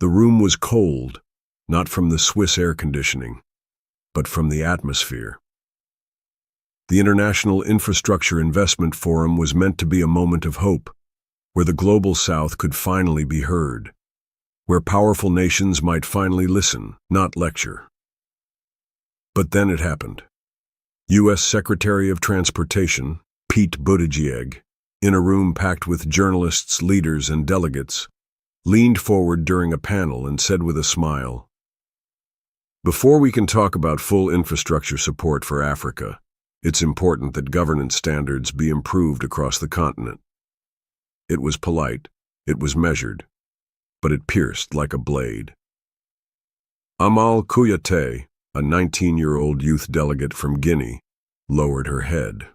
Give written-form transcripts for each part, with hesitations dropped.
The room was cold, not from the Swiss air conditioning, but from the atmosphere. The International Infrastructure Investment Forum was meant to be a moment of hope, where the Global South could finally be heard, where powerful nations might finally listen, not lecture. But then it happened. U.S. Secretary of Transportation, Pete Buttigieg, in a room packed with journalists, leaders, and delegates, leaned forward during a panel and said with a smile, "Before we can talk about full infrastructure support for Africa, it's important that governance standards be improved across the continent." It was polite, it was measured, but it pierced like a blade. Amal Kouyaté, a 19-year-old youth delegate from Guinea, lowered her head.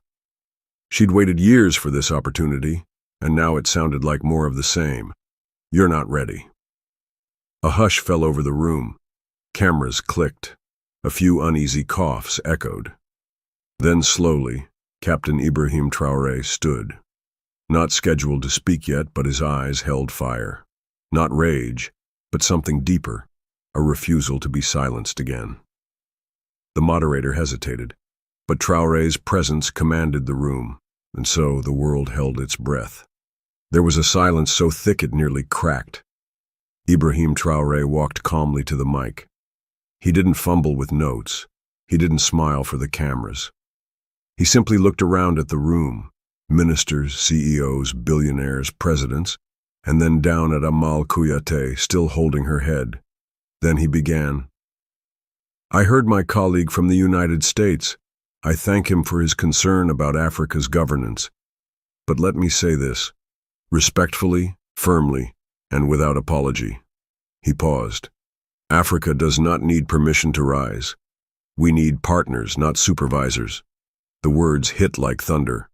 She'd waited years for this opportunity, and now it sounded like more of the same. "You're not ready." A hush fell over the room. Cameras clicked. A few uneasy coughs echoed. Then slowly, Captain Ibrahim Traoré stood. Not scheduled to speak yet, but his eyes held fire. Not rage, but something deeper, a refusal to be silenced again. The moderator hesitated, but Traoré's presence commanded the room, and so the world held its breath. There was a silence so thick it nearly cracked. Ibrahim Traoré walked calmly to the mic. He didn't fumble with notes. He didn't smile for the cameras. He simply looked around at the room, ministers, CEOs, billionaires, presidents, and then down at Amal Kouyaté, still holding her head. Then he began, "I heard my colleague from the United States. I thank him for his concern about Africa's governance. But let me say this, respectfully, firmly, and without apology." He paused. "Africa does not need permission to rise. We need partners, not supervisors." The words hit like thunder.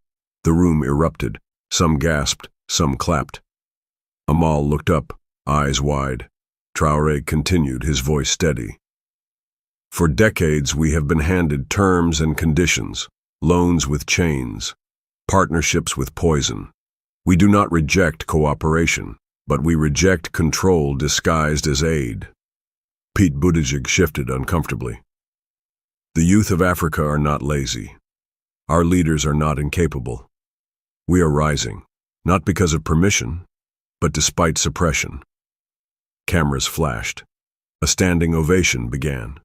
The room erupted. Some gasped, some clapped. Amal looked up, eyes wide. Traoré continued, his voice steady. "For decades we have been handed terms and conditions, loans with chains, partnerships with poison. We do not reject cooperation, but we reject control disguised as aid." Pete Buttigieg shifted uncomfortably. "The youth of Africa are not lazy. Our leaders are not incapable. We are rising, not because of permission, but despite suppression." Cameras flashed. A standing ovation began.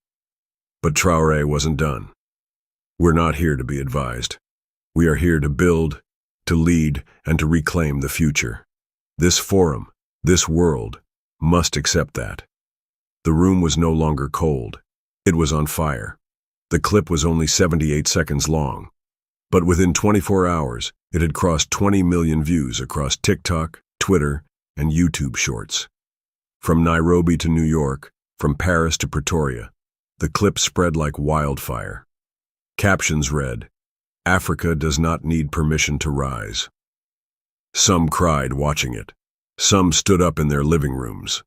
But Traoré wasn't done. "We're not here to be advised. We are here to build, to lead, and to reclaim the future. This forum, this world, must accept that." The room was no longer cold. It was on fire. The clip was only 78 seconds long. But within 24 hours, it had crossed 20 million views across TikTok, Twitter, and YouTube Shorts. From Nairobi to New York, from Paris to Pretoria, the clip spread like wildfire. Captions read, "Africa does not need permission to rise." Some cried watching it. Some stood up in their living rooms.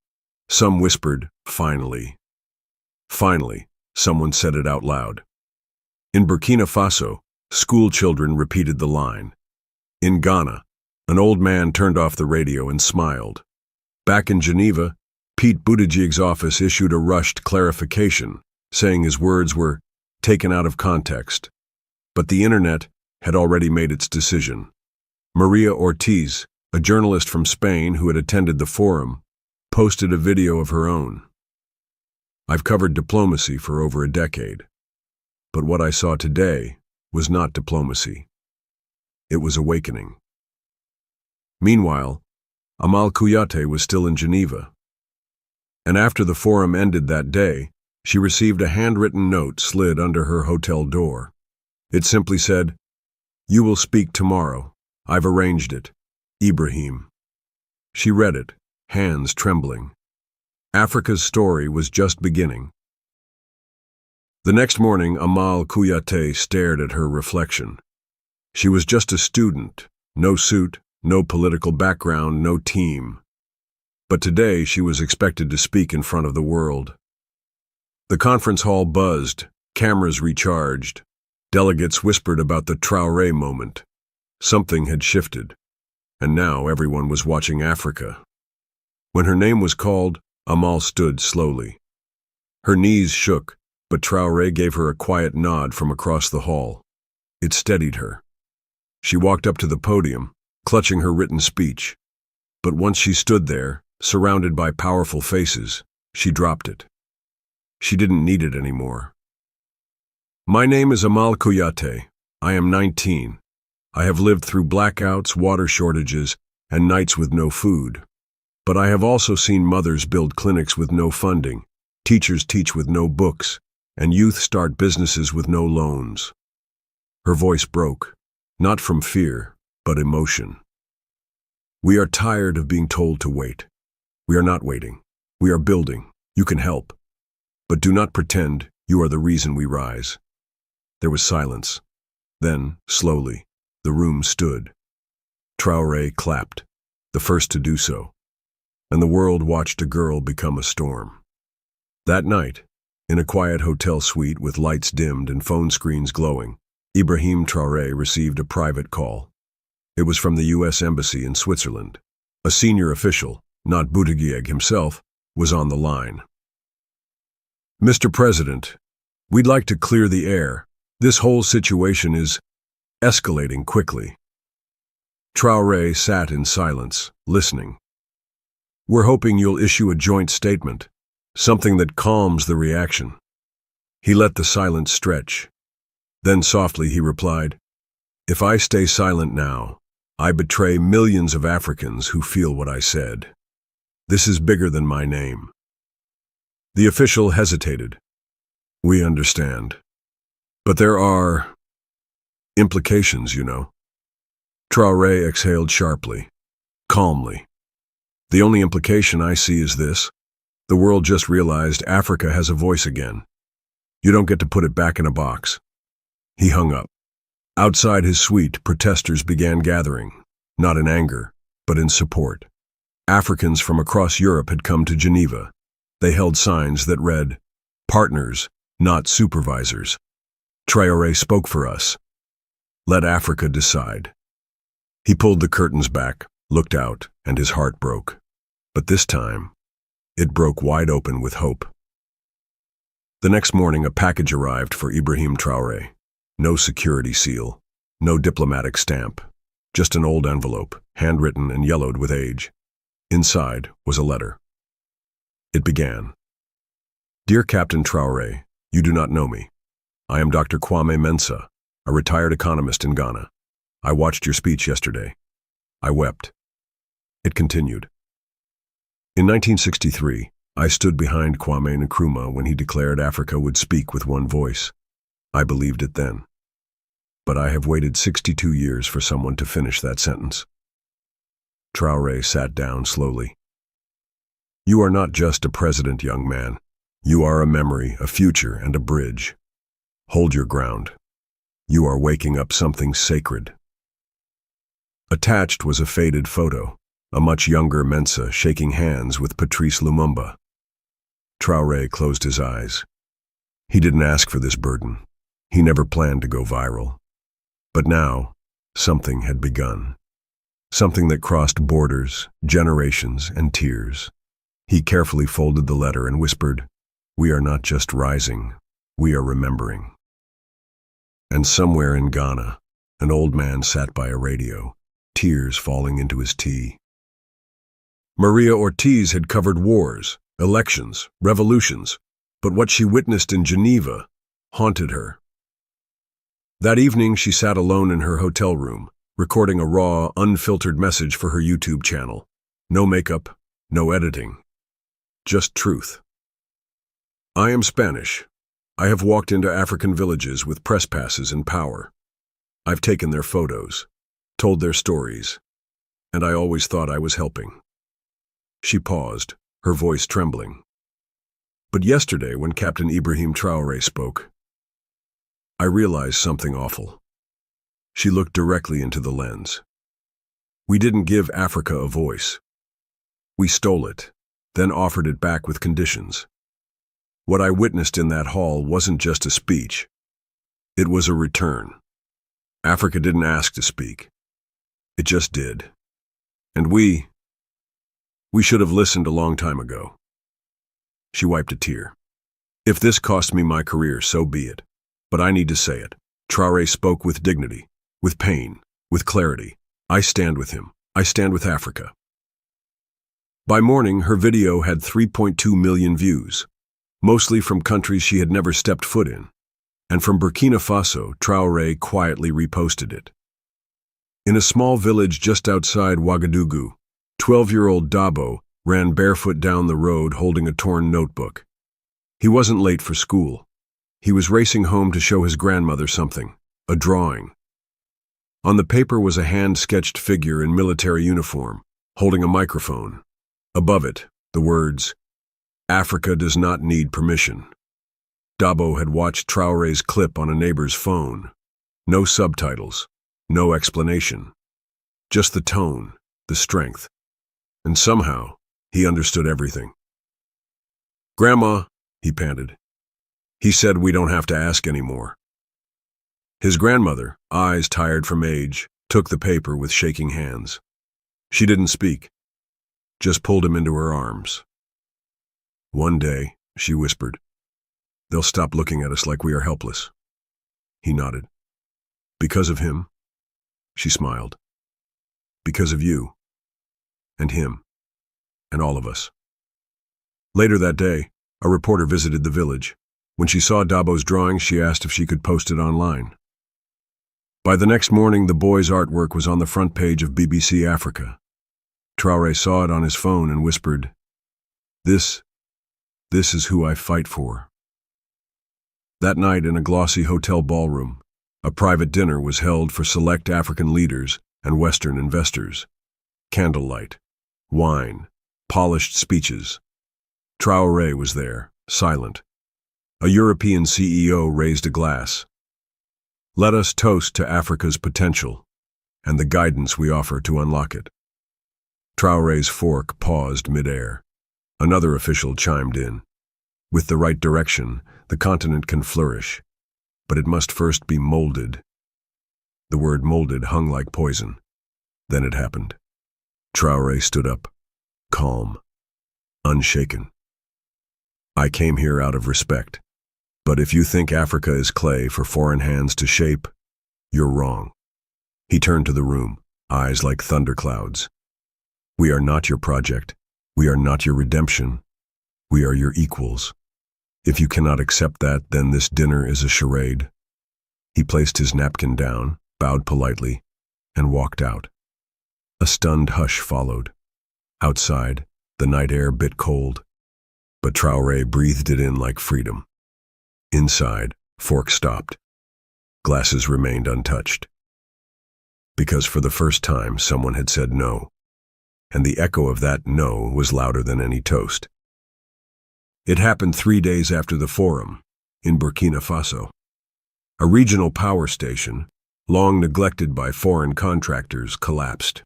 Some whispered, "Finally." Finally, someone said it out loud. In Burkina Faso, school children repeated the line. In Ghana, an old man turned off the radio and smiled. Back in Geneva, Pete Buttigieg's office issued a rushed clarification, saying his words were taken out of context. But the internet had already made its decision. Maria Ortiz, a journalist from Spain who had attended the forum, posted a video of her own. "I've covered diplomacy for over a decade, but what I saw today was not diplomacy. It was awakening." Meanwhile, Amal Kouyaté was still in Geneva. And after the forum ended that day, she received a handwritten note slid under her hotel door. It simply said, "You will speak tomorrow. I've arranged it. Ibrahim." She read it, hands trembling. Africa's story was just beginning. The next morning, Amal Kouyaté stared at her reflection. She was just a student, no suit, no political background, no team. But today she was expected to speak in front of the world. The conference hall buzzed, cameras recharged. Delegates whispered about the Traoré moment. Something had shifted, and now everyone was watching Africa. When her name was called, Amal stood slowly. Her knees shook, but Traoré gave her a quiet nod from across the hall. It steadied her. She walked up to the podium, clutching her written speech. But once she stood there, surrounded by powerful faces, she dropped it. She didn't need it anymore. My name is Amal Kouyaté. I am 19. I have lived through blackouts, water shortages, and nights with no food. But I have also seen mothers build clinics with no funding, teachers teach with no books, and youth start businesses with no loans. Her voice broke, not from fear, but emotion. We are tired of being told to wait. We are not waiting. We are building. You can help. But do not pretend you are the reason we rise. There was silence. Then, slowly, the room stood. Traoré clapped, the first to do so, and the world watched a girl become a storm. That night, in a quiet hotel suite with lights dimmed and phone screens glowing, Ibrahim Traoré received a private call. It was from the U.S. Embassy in Switzerland. A senior official, not Bouteguieg himself, was on the line. Mr. President, we'd like to clear the air. This whole situation is escalating quickly. Traoré sat in silence, listening. We're hoping you'll issue a joint statement, something that calms the reaction. He let the silence stretch. Then softly he replied, If I stay silent now, I betray millions of Africans who feel what I said. This is bigger than my name. The official hesitated. We understand. But there are implications, you know. Traoré exhaled sharply, calmly. The only implication I see is this. The world just realized Africa has a voice again. You don't get to put it back in a box. He hung up. Outside his suite, protesters began gathering, not in anger, but in support. Africans from across Europe had come to Geneva. They held signs that read, Partners, not supervisors. Traoré spoke for us. Let Africa decide. He pulled the curtains back, looked out, and his heart broke. But this time, it broke wide open with hope. The next morning, a package arrived for Ibrahim Traoré. No security seal, no diplomatic stamp, just an old envelope, handwritten and yellowed with age. Inside was a letter. It began, Dear Captain Traoré, you do not know me. I am Dr. Kwame Mensah, a retired economist in Ghana. I watched your speech yesterday. I wept. It continued. In 1963, I stood behind Kwame Nkrumah when he declared Africa would speak with one voice. I believed it then. But I have waited 62 years for someone to finish that sentence. Traoré sat down slowly. You are not just a president, young man. You are a memory, a future, and a bridge. Hold your ground. You are waking up something sacred. Attached was a faded photo, a much younger Mensah shaking hands with Patrice Lumumba. Traoré closed his eyes. He didn't ask for this burden. He never planned to go viral. But now, something had begun. Something that crossed borders, generations, and tears. He carefully folded the letter and whispered, We are not just rising, we are remembering. And somewhere in Ghana, an old man sat by a radio, tears falling into his tea. Maria Ortiz had covered wars, elections, revolutions, but what she witnessed in Geneva haunted her. That evening, she sat alone in her hotel room, recording a raw, unfiltered message for her YouTube channel. No makeup, no editing. Just truth. I am Spanish. I have walked into African villages with press passes and power. I've taken their photos, told their stories, and I always thought I was helping. She paused, her voice trembling. But yesterday, when Captain Ibrahim Traoré spoke, I realized something awful. She looked directly into the lens. We didn't give Africa a voice. We stole it, then offered it back with conditions. What I witnessed in that hall wasn't just a speech. It was a return. Africa didn't ask to speak. It just did. And we should have listened a long time ago. She wiped a tear. If this costs me my career, so be it. But I need to say it. Traoré spoke with dignity, with pain, with clarity. I stand with him. I stand with Africa. By morning, her video had 3.2 million views, mostly from countries she had never stepped foot in. And from Burkina Faso, Traoré quietly reposted it. In a small village just outside Ouagadougou, 12-year-old Dabo ran barefoot down the road holding a torn notebook. He wasn't late for school. He was racing home to show his grandmother something, a drawing. On the paper was a hand-sketched figure in military uniform, holding a microphone. Above it, the words, "Africa does not need permission." Dabo had watched Traoré's clip on a neighbor's phone. No subtitles, no explanation. Just the tone, the strength. And somehow, he understood everything. "Grandma," he panted. "He said we don't have to ask anymore." His grandmother, eyes tired from age, took the paper with shaking hands. She didn't speak, just pulled him into her arms. "One day," she whispered, "they'll stop looking at us like we are helpless." He nodded. "Because of him?" She smiled. "Because of you, and him, and all of us." Later that day, a reporter visited the village. When she saw Dabo's drawing, she asked if she could post it online. By the next morning, the boy's artwork was on the front page of BBC Africa. Traoré saw it on his phone and whispered, This is who I fight for." That night, in a glossy hotel ballroom, a private dinner was held for select African leaders and Western investors. Candlelight, wine, polished speeches. Traoré was there, silent. A European CEO raised a glass. "Let us toast to Africa's potential and the guidance we offer to unlock it." Traoré's fork paused midair. Another official chimed in. "With the right direction, the continent can flourish, but it must first be molded." The word molded hung like poison. Then it happened. Traoré stood up, calm, unshaken. "I came here out of respect. But if you think Africa is clay for foreign hands to shape, you're wrong." He turned to the room, eyes like thunderclouds. "We are not your project. We are not your redemption. We are your equals. If you cannot accept that, then this dinner is a charade." He placed his napkin down, bowed politely, and walked out. A stunned hush followed. Outside, the night air bit cold, but Traoré breathed it in like freedom. Inside, fork stopped. Glasses remained untouched. Because for the first time, someone had said no, and the echo of that no was louder than any toast. It happened 3 days after the forum, in Burkina Faso. A regional power station, long neglected by foreign contractors, collapsed.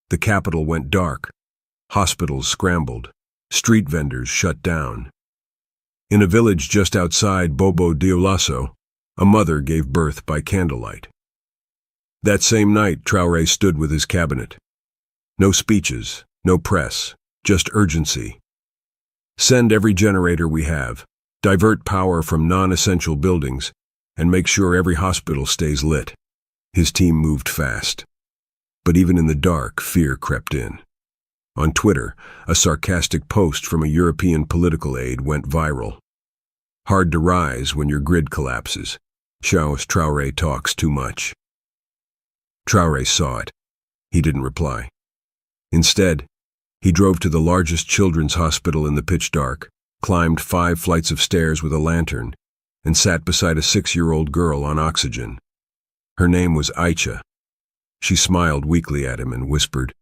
The capital went dark. Hospitals scrambled. Street vendors shut down. In a village just outside Bobo Dioulasso, a mother gave birth by candlelight. That same night, Traoré stood with his cabinet. No speeches, no press, just urgency. Send every generator we have, divert power from non-essential buildings, and make sure every hospital stays lit. His team moved fast. But even in the dark, fear crept in. On Twitter, a sarcastic post from a European political aide went viral. "Hard to rise when your grid collapses. Charles Traoré talks too much." Traoré saw it. He didn't reply. Instead, he drove to the largest children's hospital in the pitch dark, climbed 5 flights of stairs with a lantern, and sat beside a 6-year-old girl on oxygen. Her name was Aicha. She smiled weakly at him and whispered,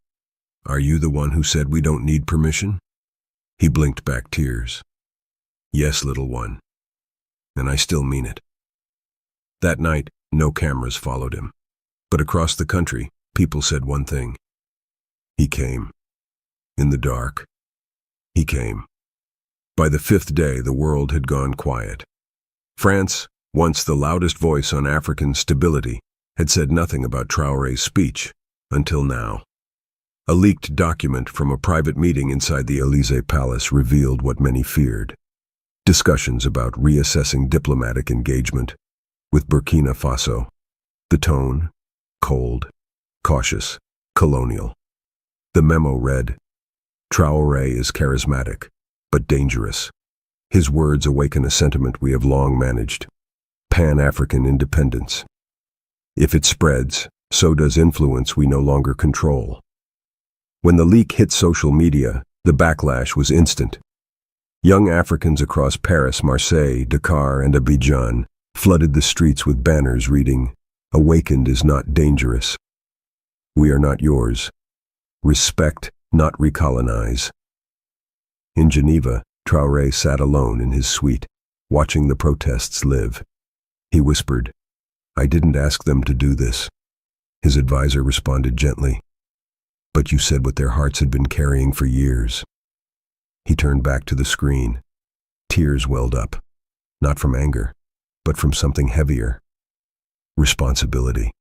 "Are you the one who said we don't need permission?" He blinked back tears. "Yes, little one. And I still mean it." That night, no cameras followed him. But across the country, people said one thing. He came. In the dark. He came. By the 5th day, the world had gone quiet. France, once the loudest voice on African stability, had said nothing about Traoré's speech until now. A leaked document from a private meeting inside the Élysée Palace revealed what many feared. Discussions about reassessing diplomatic engagement with Burkina Faso. The tone, cold, cautious, colonial. The memo read, "Traoré is charismatic, but dangerous. His words awaken a sentiment we have long managed. Pan-African independence. If it spreads, so does influence we no longer control." When the leak hit social media, the backlash was instant. Young Africans across Paris, Marseille, Dakar, and Abidjan flooded the streets with banners reading, "Awakened is not dangerous. We are not yours. Respect, not recolonize." In Geneva, Traoré sat alone in his suite, watching the protests live. He whispered, "I didn't ask them to do this." His advisor responded gently, "But you said what their hearts had been carrying for years." He turned back to the screen. Tears welled up, not from anger, but from something heavier. Responsibility.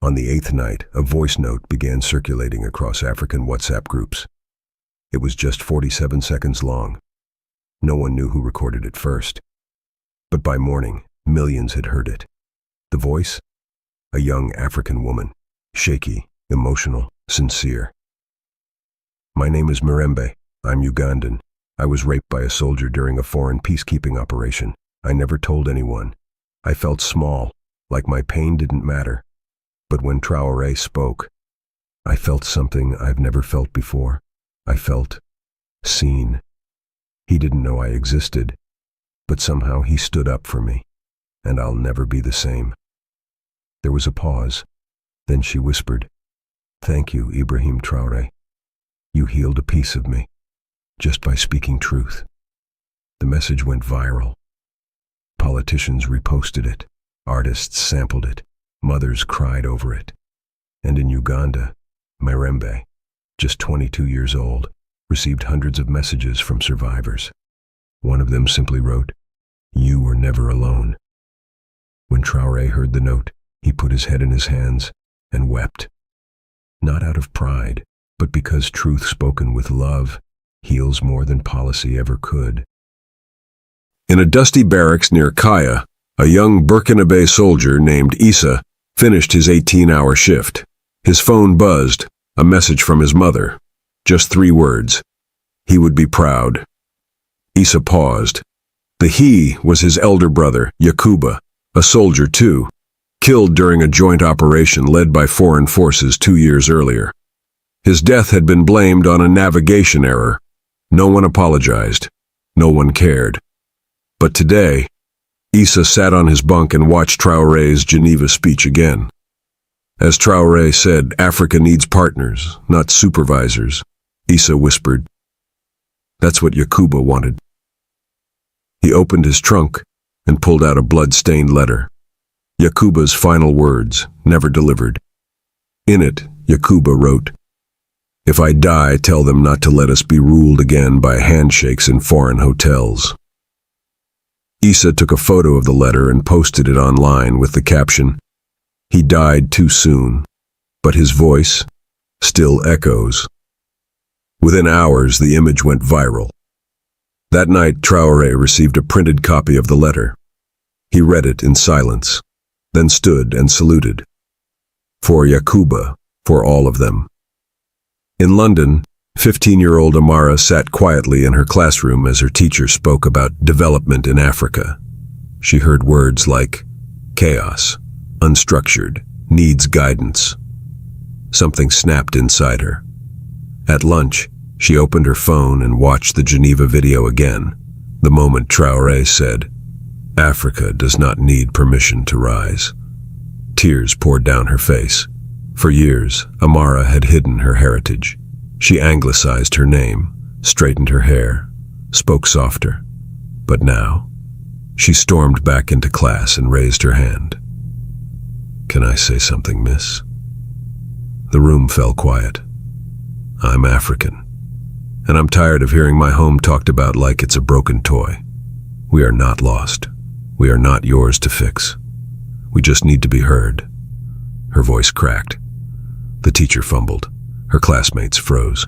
On the 8th night, a voice note began circulating across African WhatsApp groups. It was just 47 seconds long. No one knew who recorded it first. But by morning, millions had heard it. The voice? A young African woman, shaky, emotional, sincere. "My name is Mirembe. I'm Ugandan. I was raped by a soldier during a foreign peacekeeping operation. I never told anyone. I felt small, like my pain didn't matter. But when Traoré spoke, I felt something I've never felt before. I felt seen. He didn't know I existed, but somehow he stood up for me, and I'll never be the same." There was a pause. Then she whispered, "Thank you, Ibrahim Traoré. You healed a piece of me, just by speaking truth." The message went viral. Politicians reposted it. Artists sampled it. Mothers cried over it. And in Uganda, Mirembe, just 22 years old, received hundreds of messages from survivors. One of them simply wrote, "You were never alone." When Traoré heard the note, he put his head in his hands and wept. Not out of pride, but because truth spoken with love heals more than policy ever could. In a dusty barracks near Kaya, a young Burkinabe soldier named Issa finished his 18-hour shift. His phone buzzed, a message from his mother. Just 3 words. He would be proud. Issa paused. The he was his elder brother, Yakuba, a soldier too, killed during a joint operation led by foreign forces 2 years earlier. His death had been blamed on a navigation error. No one apologized. No one cared. But today, Issa sat on his bunk and watched Traoré's Geneva speech again. As Traoré said, Africa needs partners, not supervisors. Issa whispered. That's what Yakuba wanted. He opened his trunk and pulled out a blood-stained letter. Yakuba's final words, never delivered. In it, Yakuba wrote, "If I die, tell them not to let us be ruled again by handshakes in foreign hotels." Issa took a photo of the letter and posted it online with the caption, "He died too soon, but his voice still echoes." Within hours, the image went viral. That night, Traoré received a printed copy of the letter. He read it in silence, then stood and saluted. For Yakuba, for all of them. In London, 15-year-old Amara sat quietly in her classroom as her teacher spoke about development in Africa. She heard words like chaos, unstructured, needs guidance. Something snapped inside her. At lunch, she opened her phone and watched the Geneva video again, the moment Traoré said, "Africa does not need permission to rise." Tears poured down her face. For years, Amara had hidden her heritage. She anglicized her name, straightened her hair, spoke softer. But now, she stormed back into class and raised her hand. "Can I say something, miss?" The room fell quiet. "I'm African, and I'm tired of hearing my home talked about like it's a broken toy. We are not lost. We are not yours to fix. We just need to be heard." Her voice cracked. The teacher fumbled. Her classmates froze.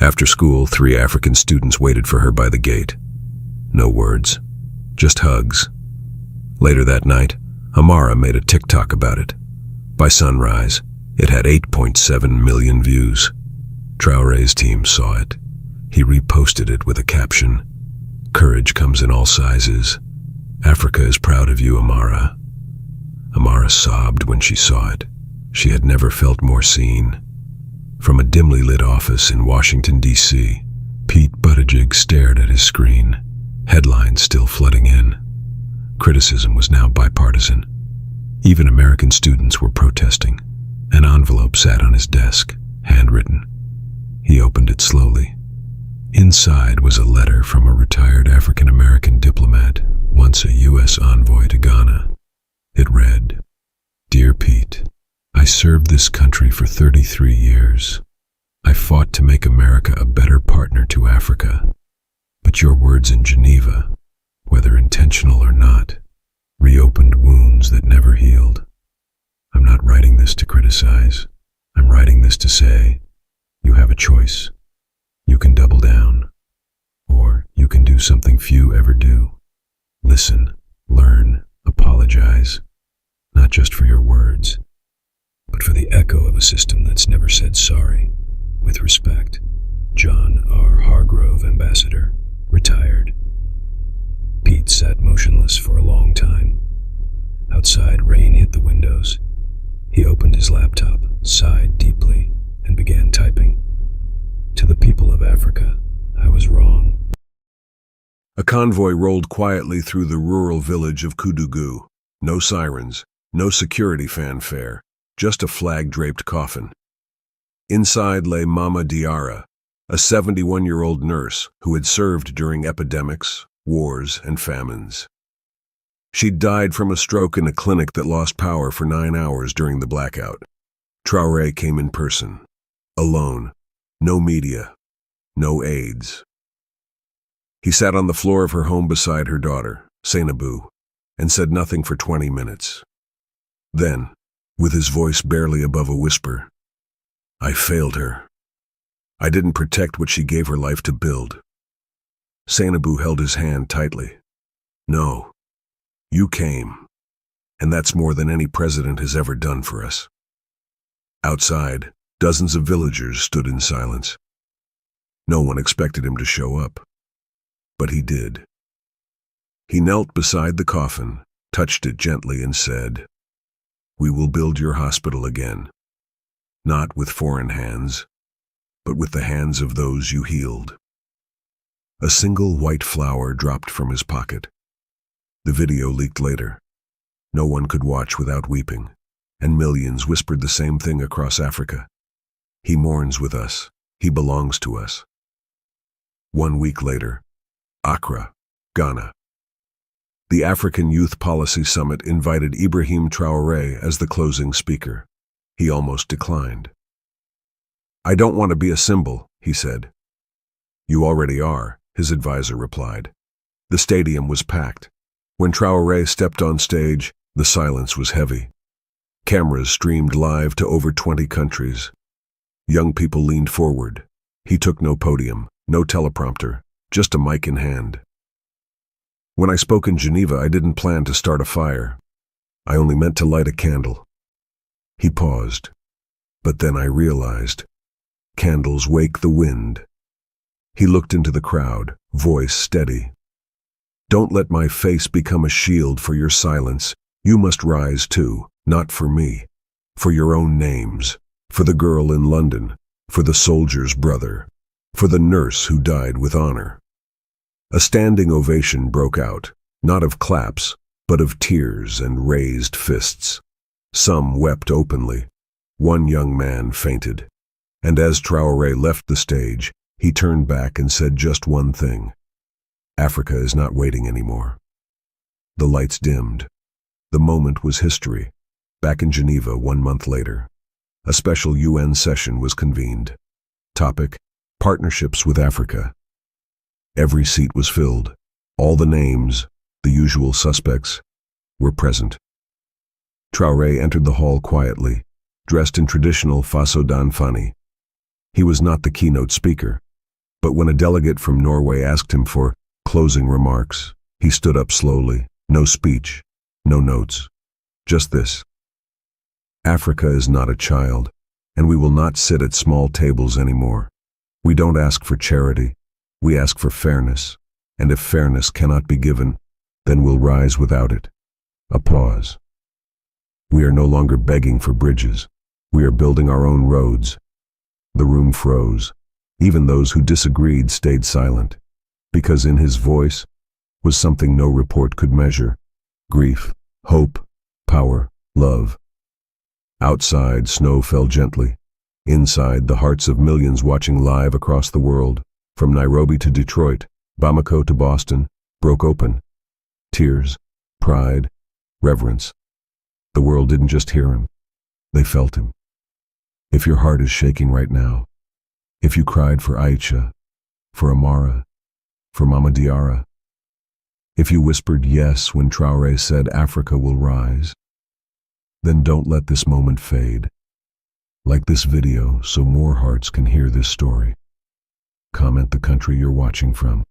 After school, 3 African students waited for her by the gate. No words, just hugs. Later that night, Amara made a TikTok about it. By sunrise, it had 8.7 million views. Traore's team saw it. He reposted it with a caption, "Courage comes in all sizes. Africa is proud of you, Amara." Amara sobbed when she saw it. She had never felt more seen. From a dimly lit office in Washington, D.C., Pete Buttigieg stared at his screen, headlines still flooding in. Criticism was now bipartisan. Even American students were protesting. An envelope sat on his desk, handwritten. He opened it slowly. Inside was a letter from a retired African-American diplomat, once a U.S. envoy to Ghana. It read, "Dear Pete, I served this country for 33 years. I fought to make America a better partner to Africa. But your words in Geneva, whether intentional or not, reopened wounds that never healed. I'm not writing this to criticize. I'm writing this to say, you have a choice. You can double down, or you can do something few ever do. Listen, learn, apologize, not just for your words, but for the echo of a system that's never said sorry. With respect, John R. Hargrove, Ambassador, retired." Pete sat motionless for a long time. Outside, rain hit the windows. He opened his laptop, sighed deeply, and began typing. "To the people of Africa, I was wrong." A convoy rolled quietly through the rural village of Kudugu. No sirens, no security fanfare, just a flag-draped coffin. Inside lay Mama Diarra, a 71-year-old nurse who had served during epidemics, wars, and famines. She'd died from a stroke in a clinic that lost power for 9 hours during the blackout. Traoré came in person, alone, no media, no aides. He sat on the floor of her home beside her daughter, Seynabou, and said nothing for 20 minutes. Then, with his voice barely above a whisper, "I failed her. I didn't protect what she gave her life to build." Seynabou held his hand tightly. "No, you came, and that's more than any president has ever done for us." Outside, dozens of villagers stood in silence. No one expected him to show up, but he did. He knelt beside the coffin, touched it gently, and said, "We will build your hospital again, not with foreign hands, but with the hands of those you healed." A single white flower dropped from his pocket. The video leaked later. No one could watch without weeping, and millions whispered the same thing across Africa. "He mourns with us. He belongs to us." 1 week later, Accra, Ghana. The African Youth Policy Summit invited Ibrahim Traoré as the closing speaker. He almost declined. "I don't want to be a symbol," he said. "You already are," his advisor replied. The stadium was packed. When Traoré stepped on stage, the silence was heavy. Cameras streamed live to over 20 countries. Young people leaned forward. He took no podium, no teleprompter, just a mic in hand. "When I spoke in Geneva, I didn't plan to start a fire. I only meant to light a candle." He paused. "But then I realized, candles wake the wind." He looked into the crowd, voice steady. "Don't let my face become a shield for your silence. You must rise too, not for me, for your own names, for the girl in London, for the soldier's brother, for the nurse who died with honor." A standing ovation broke out, not of claps, but of tears and raised fists. Some wept openly. One young man fainted. And as Traoré left the stage, he turned back and said just one thing: "Africa is not waiting anymore." The lights dimmed. The moment was history. Back in Geneva 1 month later, a special UN session was convened. Topic: Partnerships with Africa. Every seat was filled. All the names, the usual suspects, were present. Traoré entered the hall quietly, dressed in traditional Faso d'Anfani, He was not the keynote speaker, but when a delegate from Norway asked him for closing remarks, he stood up slowly. No speech, no notes, just this. Africa is not a child, and we will not sit at small tables anymore. We don't ask for charity, we ask for fairness, and if fairness cannot be given, then we'll rise without it. A pause. We are no longer begging for bridges. We are building our own roads. The room froze. Even those who disagreed stayed silent, because in his voice was something no report could measure: grief, hope, power, love. Outside, snow fell gently. Inside, the hearts of millions watching live across the world, from Nairobi to Detroit, Bamako to Boston, broke open. Tears, pride, reverence. The world didn't just hear him, they felt him. If your heart is shaking right now, if you cried for Aisha, for Amara, for Mama Diarra, if you whispered yes when Traoré said Africa will rise, then don't let this moment fade. Like this video so more hearts can hear this story. Comment the country you're watching from.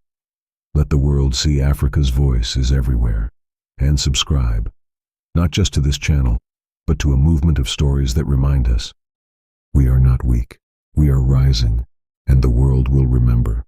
Let the world see Africa's voice is everywhere. And subscribe, not just to this channel, but to a movement of stories that remind us we are not weak, we are rising, and the world will remember.